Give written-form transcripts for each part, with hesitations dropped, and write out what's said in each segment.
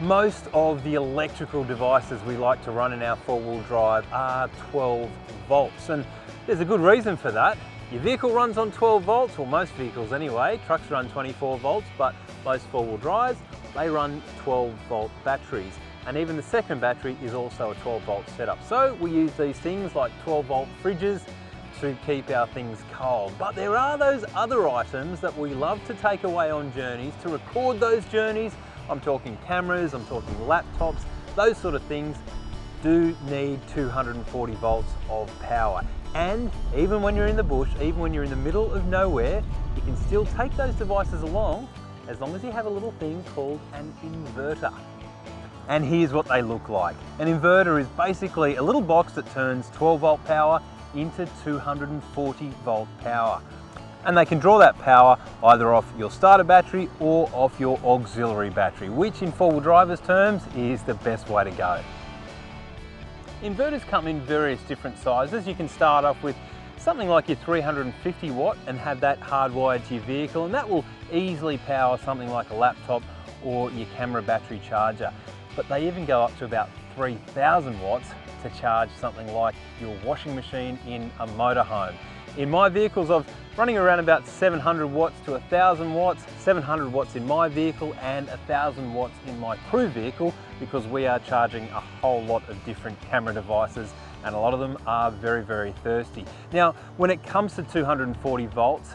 Most of the electrical devices we like to run in our four-wheel drive are 12 volts, and there's a good reason for that. Your vehicle runs on 12 volts, or most vehicles anyway. Trucks run 24 volts, but most four-wheel drives, they run 12 volt batteries. And even the second battery is also a 12 volt setup. So we use these things like 12 volt fridges to keep our things cold. But there are those other items that we love to take away on journeys, to record those journeys. I'm talking cameras, I'm talking laptops, those sort of things do need 240 volts of power. And even when you're in the bush, even when you're in the middle of nowhere, you can still take those devices along as long as you have a little thing called an inverter. And here's what they look like. An inverter is basically a little box that turns 12 volt power into 240 volt power. And they can draw that power either off your starter battery or off your auxiliary battery, which in four-wheel drivers terms is the best way to go. Inverters come in various different sizes. You can start off with something like your 350 watt and have that hardwired to your vehicle, and that will easily power something like a laptop or your camera battery charger. But they even go up to about 3,000 watts to charge something like your washing machine in a motorhome. In my vehicles, I'm running around about 700 watts to 1,000 watts, 700 watts in my vehicle and 1,000 watts in my crew vehicle, because we are charging a whole lot of different camera devices and a lot of them are very, very thirsty. Now, when it comes to 240 volts,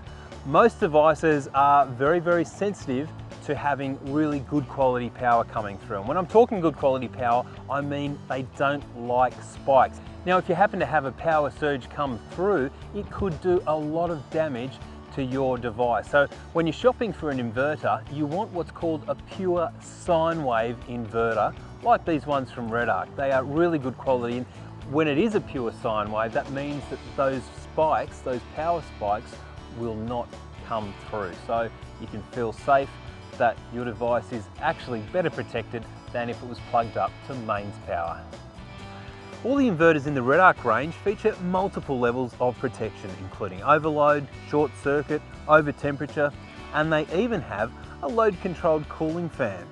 most devices are very, very sensitive to having really good quality power coming through. And when I'm talking good quality power, I mean they don't like spikes. Now, if you happen to have a power surge come through, it could do a lot of damage to your device. So when you're shopping for an inverter, you want what's called a Pure Sine Wave Inverter, like these ones from REDARC. They are really good quality. And when it is a pure sine wave, that means that those spikes, those power spikes, will not come through. So you can feel safe that your device is actually better protected than if it was plugged up to mains power. All the inverters in the REDARC range feature multiple levels of protection, including overload, short circuit, over temperature, and they even have a load controlled cooling fan.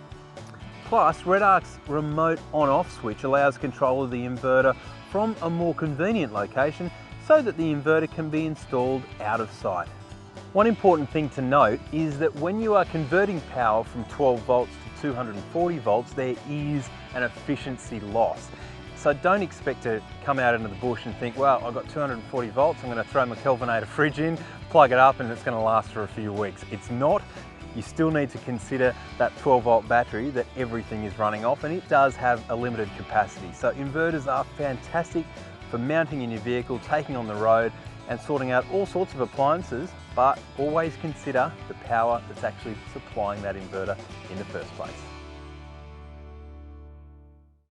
Plus, REDARC's remote on-off switch allows control of the inverter from a more convenient location so that the inverter can be installed out of sight. One important thing to note is that when you are converting power from 12 volts to 240 volts, there is an efficiency loss. So don't expect to come out into the bush and think, well, I've got 240 volts, I'm going to throw my Kelvinator fridge in, plug it up, and it's going to last for a few weeks. It's not. You still need to consider that 12 volt battery that everything is running off, and it does have a limited capacity. So inverters are fantastic for mounting in your vehicle, taking on the road, and sorting out all sorts of appliances, but always consider the power that's actually supplying that inverter in the first place.